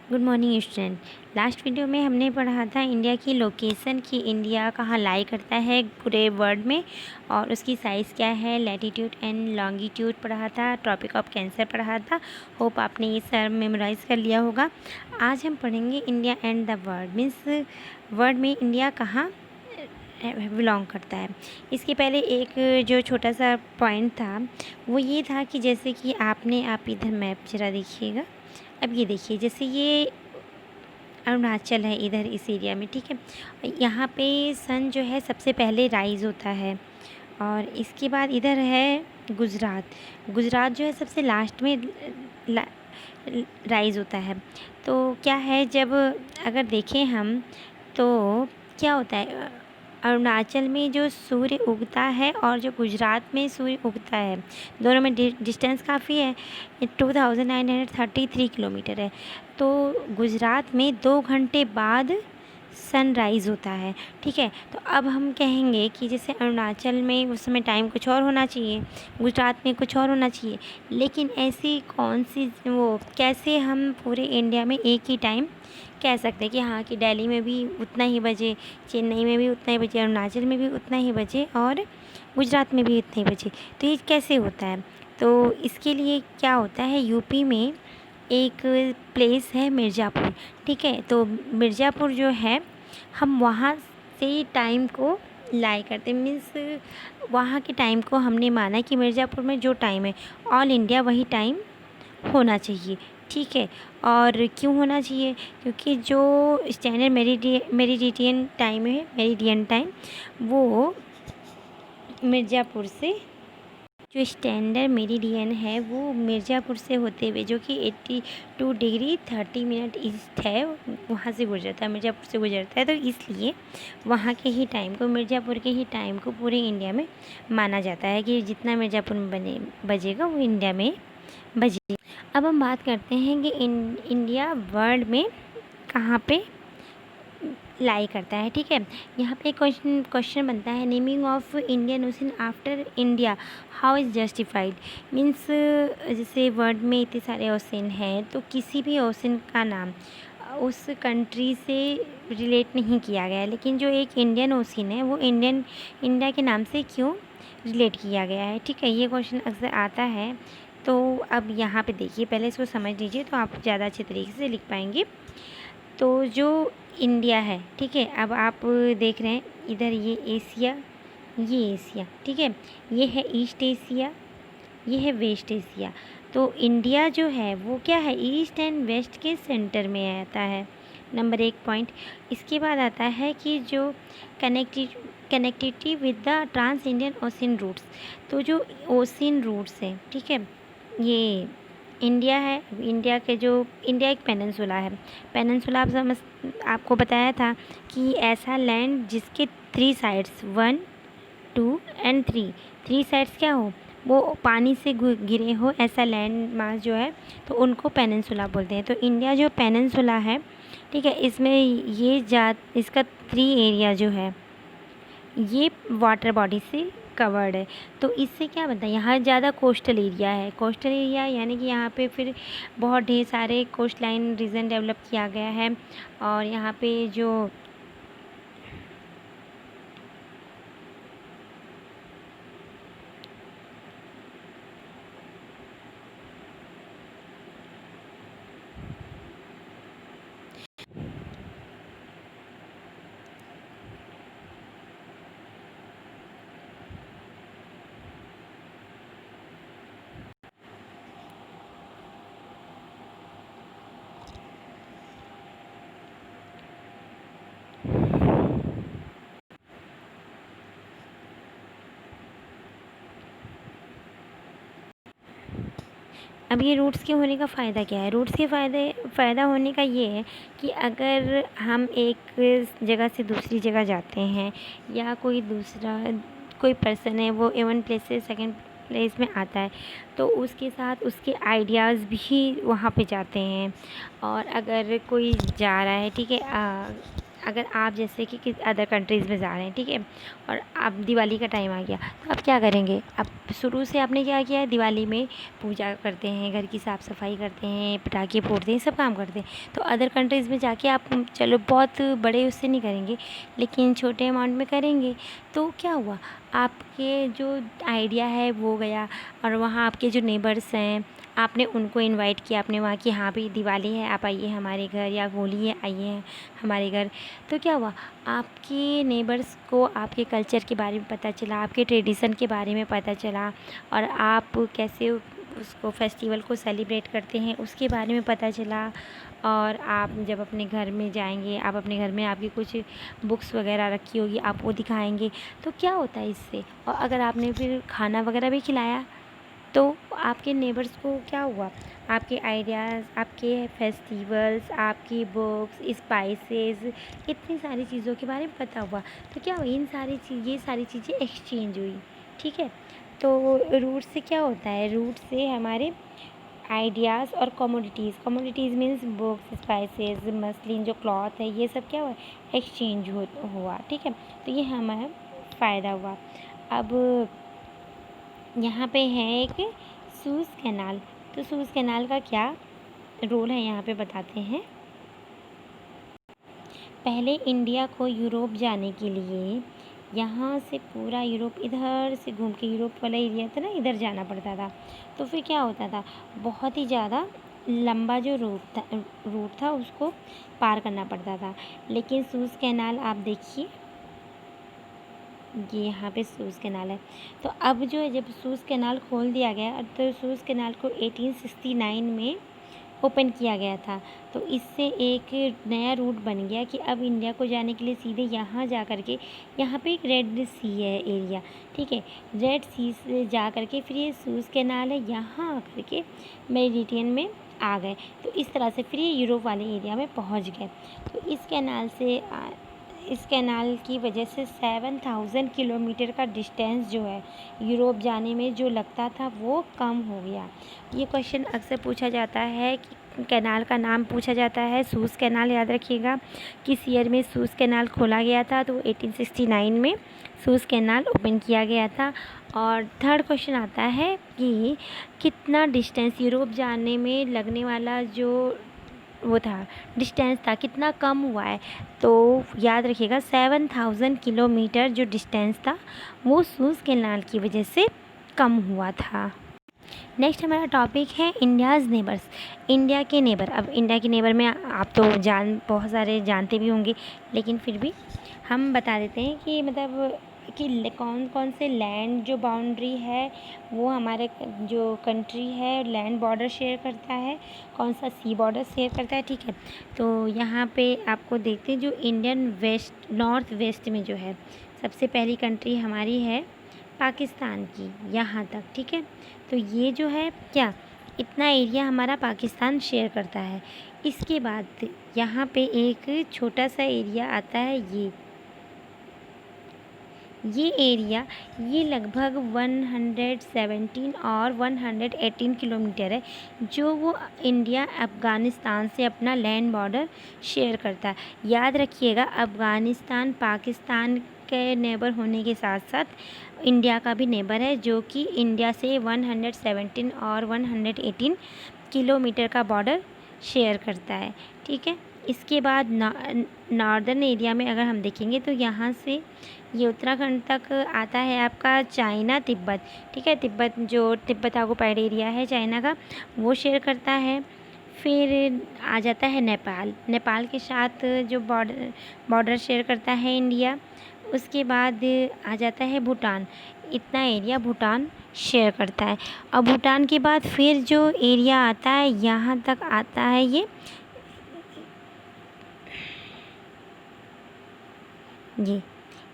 Good morning student. Last video में हमने पढ़ा था इंडिया की लोकेशन कि इंडिया कहाँ लाई करता है पूरे वर्ल्ड में और उसकी साइज़ क्या है, लैटीट्यूड एंड लॉन्गिट्यूड पढ़ा था, ट्रॉपिक ऑफ कैंसर पढ़ा था। होप आपने ये सब मेमोराइज़ कर लिया होगा। आज हम पढ़ेंगे India and the world, means world में इंडिया कहाँ बिलोंग करता है। इसके पहले एक जो छोटा सा पॉइंट था वो ये था कि जैसे कि आप इधर मैप ज़रा देखिएगा। अब ये देखिए, जैसे ये अरुणाचल है इधर इस एरिया में, ठीक है। यहाँ पे सन जो है सबसे पहले राइज़ होता है और इसके बाद इधर है गुजरात। गुजरात जो है सबसे लास्ट में राइज़ होता है। तो क्या है, जब अगर देखें हम तो क्या होता है, अरुणाचल में जो सूर्य उगता है और जो गुजरात में सूर्य उगता है, दोनों में डिस्टेंस काफ़ी है, 2933 किलोमीटर है। तो गुजरात में 2 घंटे बाद सनराइज़ होता है, ठीक है। तो अब हम कहेंगे कि जैसे अरुणाचल में उस समय टाइम कुछ और होना चाहिए, गुजरात में कुछ और होना चाहिए, लेकिन ऐसी कौन सी वो कैसे हम पूरे इंडिया में एक ही टाइम कह सकते हैं कि हाँ कि दिल्ली में भी उतना ही बजे, चेन्नई में भी उतना ही बजे, अरुणाचल में भी उतना ही बजे और गुजरात में भी उतना ही बजे। तो ये कैसे होता है? तो इसके लिए क्या होता है, यूपी में एक प्लेस है मिर्ज़ापुर, ठीक है। तो मिर्ज़ापुर जो है हम वहाँ से टाइम को लाई करते हैं, मीन्स वहाँ के टाइम को हमने माना कि मिर्ज़ापुर में जो टाइम है ऑल इंडिया वही टाइम होना चाहिए, ठीक है। और क्यों होना चाहिए? क्योंकि जो स्टैंडर्ड मेरिडियन टाइम है, मेरिडियन टाइम, वो मिर्ज़ापुर से, जो स्टैंडर्ड मेरिडियन है वो मिर्ज़ापुर से होते हुए, जो कि 82 डिग्री 30 मिनट ईस्ट है, वहाँ से गुजरता है, मिर्ज़ापुर से गुजरता है। तो इसलिए वहाँ के ही टाइम को, मिर्ज़ापुर के ही टाइम को पूरे इंडिया में माना जाता है कि जितना मिर्ज़ापुर में बजेगा वो इंडिया में बजे। अब हम बात करते हैं कि इंडिया वर्ल्ड में कहाँ पे लाई करता है, ठीक है। यहाँ पे क्वेश्चन बनता है, naming of Indian ocean after India how is justified. Means जैसे वर्ल्ड में इतने सारे ओशन हैं तो किसी भी ओशन का नाम उस कंट्री से रिलेट नहीं किया गया है, लेकिन जो एक इंडियन ओशन है वो इंडिया के नाम से क्यों रिलेट किया गया है, ठीक है। ये क्वेश्चन अक्सर आता है। तो अब यहाँ पे देखिए, पहले इसको समझ लीजिए तो आप ज़्यादा अच्छे तरीके से लिख पाएंगे। तो जो इंडिया है, ठीक है, अब आप देख रहे हैं इधर ये एशिया, ये एशिया, ठीक है, ये है ईस्ट एशिया, ये है वेस्ट एशिया। तो इंडिया जो है वो क्या है, ईस्ट एंड वेस्ट के सेंटर में आता है, नंबर 1 पॉइंट। इसके बाद आता है कि जो connectivity with the trans Indian ocean routes. तो जो ओशन रूट्स हैं, ठीक है, ये इंडिया है, इंडिया के जो इंडिया एक पेनिनसुला है। पेनिनसुला आपको बताया था कि ऐसा लैंड जिसके 3 साइड्स 1 2 एंड 3 साइड्स क्या हो, वो पानी से घिरे हो, ऐसा लैंड मास जो है तो उनको पेनिनसुला बोलते हैं। तो इंडिया जो पेनिनसुला है, ठीक है, इसमें इसका 3 एरिया जो है ये वाटर बॉडी से कवर्ड है। तो इससे क्या बनता है, यहाँ ज़्यादा कोस्टल एरिया है। कोस्टल एरिया यानी कि यहाँ पे फिर बहुत ढेर सारे कोस्ट लाइन रीजन डेवलप किया गया है और यहाँ पे जो अब ये रूट्स के होने का फ़ायदा क्या है? रूट्स के फ़ायदा होने का ये है कि अगर हम एक जगह से दूसरी जगह जाते हैं या कोई पर्सन है वो वन प्लेस से सेकंड प्लेस में आता है तो उसके साथ उसके आइडियाज़ भी वहाँ पे जाते हैं। और अगर कोई जा रहा है, ठीक है, अगर आप जैसे कि अदर कंट्रीज़ में जा रहे हैं, ठीक है, और अब दिवाली का टाइम आ गया, तो आप क्या करेंगे? अब शुरू से आपने क्या किया है, दिवाली में पूजा करते हैं, घर की साफ़ सफाई करते हैं, पटाखे फोड़ते हैं, सब काम करते हैं। तो अदर कंट्रीज़ में जाके आप चलो बहुत बड़े उससे नहीं करेंगे, लेकिन छोटे अमाउंट में करेंगे। तो क्या हुआ, आपके जो आइडिया है वो गया, और वहाँ आपके जो नेबर्स हैं, आपने उनको इनवाइट किया, आपने वहाँ कि हाँ भाई दिवाली है, आप आइए हमारे घर, या होली है, आइए हमारे घर। तो क्या हुआ, आपके नेबर्स को आपके कल्चर के बारे में पता चला, आपके ट्रेडिशन के बारे में पता चला, और आप कैसे उसको फेस्टिवल को सेलिब्रेट करते हैं उसके बारे में पता चला। और आप जब अपने घर में जाएंगे, आप अपने घर में आपकी कुछ बुक्स वगैरह रखी होगी, आप वो दिखाएंगे। तो क्या होता है इससे, और अगर आपने फिर खाना वगैरह भी खिलाया, तो आपके नेबर्स को क्या हुआ, आपके आइडियाज़, आपके फेस्टिवल्स, आपकी बुक्स, स्पाइसेस, इतनी सारी चीज़ों के बारे में पता हुआ। तो क्या हुआ, ये सारी चीज़ें एक्सचेंज हुई, ठीक है। तो रूट से क्या होता है, रूट से हमारे आइडियाज़ और commodities means books, spices, muslin जो क्लॉथ है, ये सब क्या हुआ, एक्सचेंज हुआ, ठीक है। तो ये हमारा फ़ायदा हुआ। अब यहाँ पे है एक सूज़ कैनाल। तो सूज़ कैनाल का क्या रोल है यहाँ पे बताते हैं। पहले इंडिया को यूरोप जाने के लिए यहाँ से पूरा यूरोप इधर से घूम के, यूरोप वाला एरिया था ना, इधर जाना पड़ता था। तो फिर क्या होता था, बहुत ही ज़्यादा लंबा जो रूट था उसको पार करना पड़ता था। लेकिन सूज़ कैनाल आप देखिए, ये यहाँ पे सूज़ कैनाल है। तो अब जो है, जब सूज़ कैनाल खोल दिया गया, तो सूज़ कैनाल को 1869 में ओपन किया गया था। तो इससे एक नया रूट बन गया कि अब इंडिया को जाने के लिए सीधे यहाँ जा कर के, यहाँ पे एक रेड सी है एरिया, ठीक है, रेड सी से जा कर के फिर ये सूज़ कैनाल है, यहाँ आकर के मेडिटेरियन में आ गए। तो इस तरह से फिर ये यूरोप वाले एरिया में पहुँच गए। तो इस कैनाल की वजह से 7000 किलोमीटर का डिस्टेंस जो है यूरोप जाने में जो लगता था वो कम हो गया। ये क्वेश्चन अक्सर पूछा जाता है कि कैनाल का नाम पूछा जाता है, सूज़ कैनाल, याद रखिएगा। किस ईयर में सूज़ कैनाल खोला गया था, तो 1869 में सूज़ कैनाल ओपन किया गया था। और थर्ड क्वेश्चन आता है कि कितना डिस्टेंस यूरोप जाने में लगने वाला जो वो था, डिस्टेंस था, कितना कम हुआ है। तो याद रखिएगा 7000 किलोमीटर जो डिस्टेंस था वो सूज़ कैनाल की वजह से कम हुआ था। नेक्स्ट हमारा टॉपिक है इंडियाज़ नेबर्स, इंडिया के नेबर। अब इंडिया के नेबर में आप तो बहुत सारे जानते भी होंगे, लेकिन फिर भी हम बता देते हैं कि मतलब कि कौन कौन से लैंड जो बाउंड्री है वो हमारे जो कंट्री है लैंड बॉर्डर शेयर करता है, कौन सा सी बॉर्डर शेयर करता है, ठीक है। तो यहाँ पे आपको देखते हैं, जो इंडियन वेस्ट नॉर्थ वेस्ट में जो है सबसे पहली कंट्री हमारी है पाकिस्तान की, यहाँ तक, ठीक है। तो ये जो है क्या, इतना एरिया हमारा पाकिस्तान शेयर करता है। इसके बाद यहाँ पे एक छोटा सा एरिया आता है, ये एरिया, ये लगभग 117 और 118 किलोमीटर है, जो वो इंडिया अफ़गानिस्तान से अपना लैंड बॉर्डर शेयर करता है। याद रखिएगा, अफ़गानिस्तान पाकिस्तान के नेबर होने के साथ साथ इंडिया का भी नेबर है, जो कि इंडिया से 117 और 118 किलोमीटर का बॉर्डर शेयर करता है, ठीक है। इसके बाद नॉर्दर्न एरिया में अगर हम देखेंगे तो यहाँ से ये उत्तराखंड तक आता है आपका चाइना तिब्बत, ठीक है। तिब्बत ऑक्युपाइड एरिया है चाइना का, वो शेयर करता है। फिर आ जाता है नेपाल के साथ जो बॉर्डर शेयर करता है इंडिया। उसके बाद आ जाता है भूटान, इतना एरिया भूटान शेयर करता है। और भूटान के बाद फिर जो एरिया आता है यहाँ तक आता है,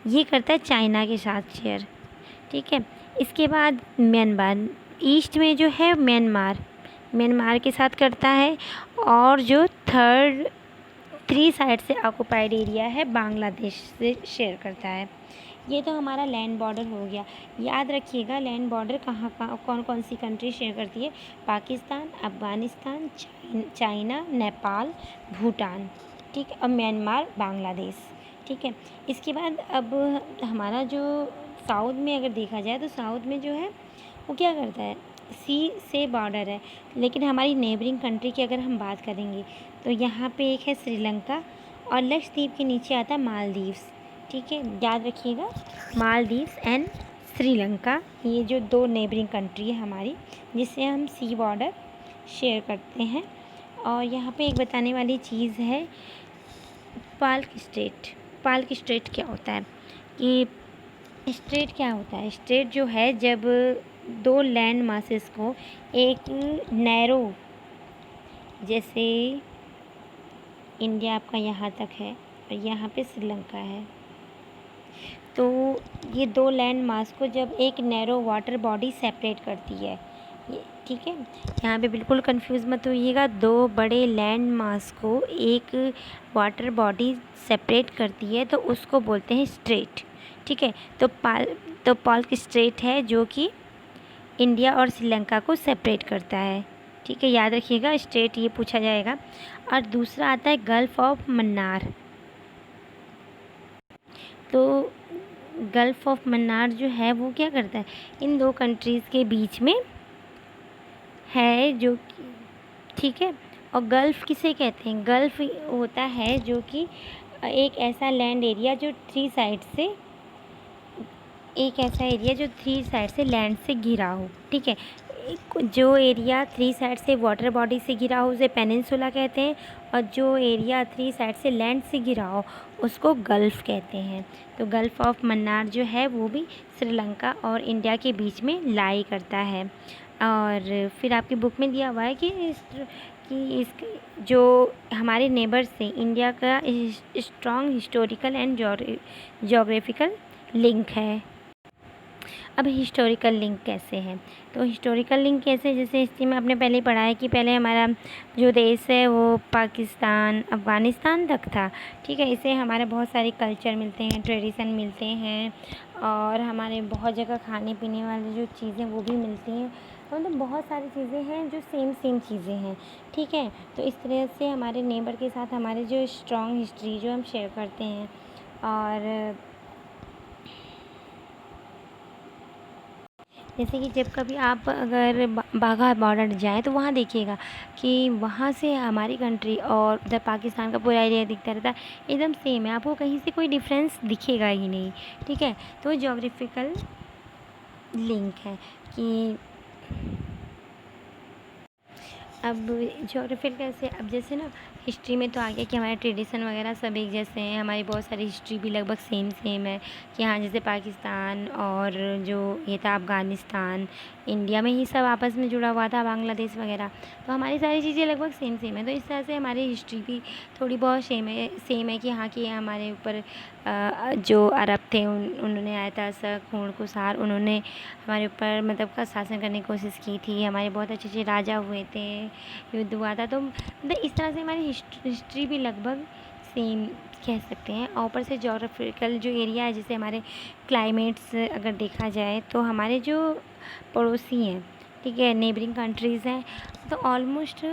ये करता है चाइना के साथ शेयर, ठीक है। इसके बाद म्यांमार, ईस्ट में जो है म्यांमार के साथ करता है। और जो थ्री साइड से ऑक्युपाइड एरिया है बांग्लादेश से शेयर करता है। ये तो हमारा लैंड बॉर्डर हो गया। याद रखिएगा लैंड बॉर्डर कौन कौन सी कंट्री शेयर करती है, पाकिस्तान, अफ़गानिस्तान, चाइना, नेपाल, भूटान, ठीक है, और म्यांमार, बांग्लादेश। ठीक है, इसके बाद अब हमारा जो साउथ में अगर देखा जाए तो साउथ में जो है वो क्या करता है, सी से बॉर्डर है। लेकिन हमारी नेबरिंग कंट्री की अगर हम बात करेंगे तो यहाँ पे एक है श्रीलंका और लक्षद्वीप के नीचे आता है मालदीव्स। ठीक है, याद रखिएगा, मालदीव्स एंड श्रीलंका, ये जो दो नेबरिंग कंट्री है हमारी, जिससे हम सी बॉर्डर शेयर करते हैं। और यहाँ पे एक बताने वाली चीज़ है, पाल्क स्ट्रेट। पाल्क स्ट्रेट क्या होता है कि स्ट्रेट क्या होता है, स्ट्रेट जो है जब दो लैंड मासेस को एक नैरो, जैसे इंडिया आपका यहाँ तक है और यहाँ पे श्रीलंका है, तो ये दो लैंड मास को जब एक नैरो वाटर बॉडी सेपरेट करती है, ये ठीक है, यहाँ पे बिल्कुल कंफ्यूज मत होइएगा, दो बड़े लैंड मास को एक वाटर बॉडी सेपरेट करती है तो उसको बोलते हैं स्ट्रेट। ठीक है, तो पाल्क स्ट्रेट है जो कि इंडिया और श्रीलंका को सेपरेट करता है। ठीक है, याद रखिएगा, स्ट्रेट ये पूछा जाएगा। और दूसरा आता है गल्फ़ ऑफ मन्नार। तो गल्फ़ ऑफ मन्नार जो है वो क्या करता है, इन दो कंट्रीज़ के बीच में है जो कि, ठीक है, और गल्फ़ किसे कहते हैं, गल्फ़ होता है जो कि एक ऐसा लैंड एरिया जो थ्री साइड से, एक ऐसा एरिया जो थ्री साइड से लैंड से घिरा हो। ठीक है, जो एरिया थ्री साइड से वाटर बॉडी से घिरा हो उसे पेनिनसुला कहते हैं, और जो एरिया थ्री साइड से लैंड से घिरा हो उसको गल्फ़ कहते हैं। तो गल्फ़ ऑफ मन्नार जो है वो भी श्रीलंका और इंडिया के बीच में लाई करता है। और फिर आपकी बुक में दिया हुआ है कि इस जो हमारे नेबर से इंडिया का strong historical and geographical link है। अब हिस्टोरिकल लिंक कैसे है, तो हिस्टोरिकल लिंक कैसे, जैसे हिस्ट्री में आपने पहले ही पढ़ा है कि पहले हमारा जो देश है वो पाकिस्तान अफ़गानिस्तान तक था। ठीक है, इसे हमारे बहुत सारे कल्चर मिलते हैं, ट्रेडिशन मिलते हैं, और हमारे बहुत जगह खाने पीने वाली जो चीज़ें वो भी मिलती हैं, मतलब बहुत सारी चीज़ें हैं जो सेम चीज़ें हैं। ठीक है, तो इस तरह से हमारे नेबर के साथ हमारे जो स्ट्रॉन्ग हिस्ट्री जो हम शेयर करते हैं। और जैसे कि जब कभी आप अगर बाघा बॉर्डर जाएँ तो वहाँ देखिएगा कि वहाँ से हमारी कंट्री और उधर पाकिस्तान का पूरा एरिया दिखता रहता है, एकदम सेम है, आपको कहीं से कोई डिफरेंस दिखेगा ही नहीं। ठीक है, तो ज्योग्राफिकल लिंक है कि अब ज्योग्राफिकल कैसे, अब जैसे ना हिस्ट्री में तो आ गया कि हमारे ट्रेडिशन वगैरह सब एक जैसे हैं, हमारी बहुत सारी हिस्ट्री भी लगभग सेम है कि हाँ, जैसे पाकिस्तान और जो ये था अफ़गानिस्तान, इंडिया में ही सब आपस में जुड़ा हुआ था, बांग्लादेश वगैरह, तो हमारी सारी चीज़ें लगभग सेम है। तो इस तरह से हमारी हिस्ट्री भी थोड़ी बहुत सेम है कि हाँ, कि हमारे ऊपर जो अरब थे उन्होंने आया था शक, हूण कुषाण, उन्होंने हमारे ऊपर मतलब का शासन करने की कोशिश की थी, हमारे बहुत अच्छे राजा हुए थे, युद्ध हुआ था। तो मतलब इस तरह से हमारी हिस्ट्री भी लगभग सेम कह सकते हैं। और ऊपर से जोग्राफिकल जो एरिया है, जैसे हमारे क्लाइमेट्स अगर देखा जाए तो हमारे जो पड़ोसी हैं, ठीक है, नेबरिंग कंट्रीज़ हैं, तो ऑलमोस्ट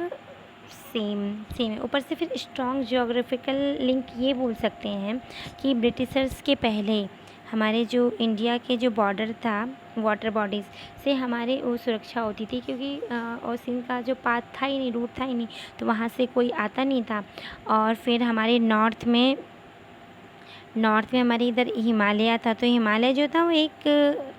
सेम है। ऊपर से फिर स्ट्रॉन्ग ज्योग्राफिकल लिंक ये बोल सकते हैं कि ब्रिटिशर्स के पहले हमारे जो इंडिया के जो बॉर्डर था वाटर बॉडीज़ से हमारे वो सुरक्षा होती थी, क्योंकि ओशन का जो पाथ था ही नहीं, रूट था ही नहीं, तो वहाँ से कोई आता नहीं था। और फिर हमारे नॉर्थ में हमारे इधर हिमालय था, तो हिमालय जो था वो एक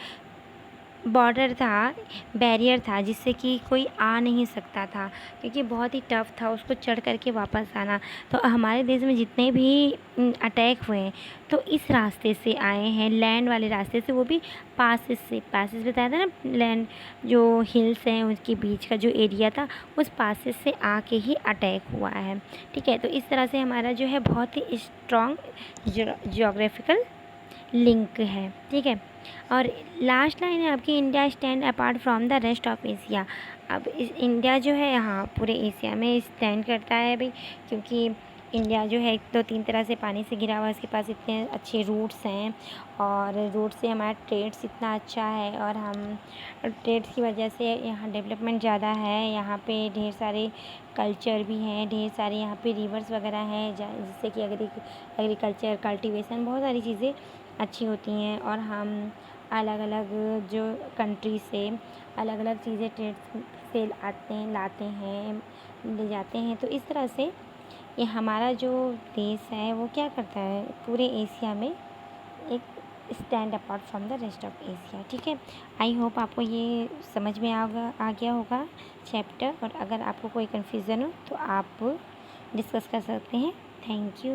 बॉर्डर था, बैरियर था, जिससे कि कोई आ नहीं सकता था, क्योंकि बहुत ही टफ़ था उसको चढ़ करके वापस आना। तो हमारे देश में जितने भी अटैक हुए हैं तो इस रास्ते से आए हैं, लैंड वाले रास्ते से, वो भी पासेस बताया था ना, लैंड जो हिल्स हैं उसके बीच का जो एरिया था उस पासेस से आके ही अटैक हुआ है। ठीक है, तो इस तरह से हमारा जो है बहुत ही स्ट्रॉन्ग ज्योग्राफिकल लिंक है। ठीक है, और लास्ट लाइन है आपकी, India stand apart from the rest of Asia. अब इस इंडिया जो है यहाँ पूरे एशिया में स्टैंड करता है भाई, क्योंकि इंडिया जो है 2-3 तरह से पानी से घिरा हुआ है, इसके पास इतने अच्छे रूट्स हैं और रूट से हमारा ट्रेड्स इतना अच्छा है और हम ट्रेड्स की वजह से यहाँ डेवलपमेंट ज़्यादा है। यहाँ पे ढेर सारे कल्चर भी हैं, ढेर सारे यहाँ पे रिवर्स वगैरह हैं जिससे कि एग्रीकल्चर कल्टीवेशन बहुत सारी चीज़ें अच्छी होती हैं और हम अलग अलग जो कंट्री से अलग अलग चीज़ें ट्रेड से लाते हैं ले जाते हैं। तो इस तरह से ये हमारा जो देश है वो क्या करता है, पूरे एशिया में एक stand apart from the rest of Asia. ठीक है, आई होप आपको ये समझ में आ गया होगा चैप्टर, और अगर आपको कोई कन्फ्यूज़न हो तो आप डिस्कस कर सकते हैं। Thank you.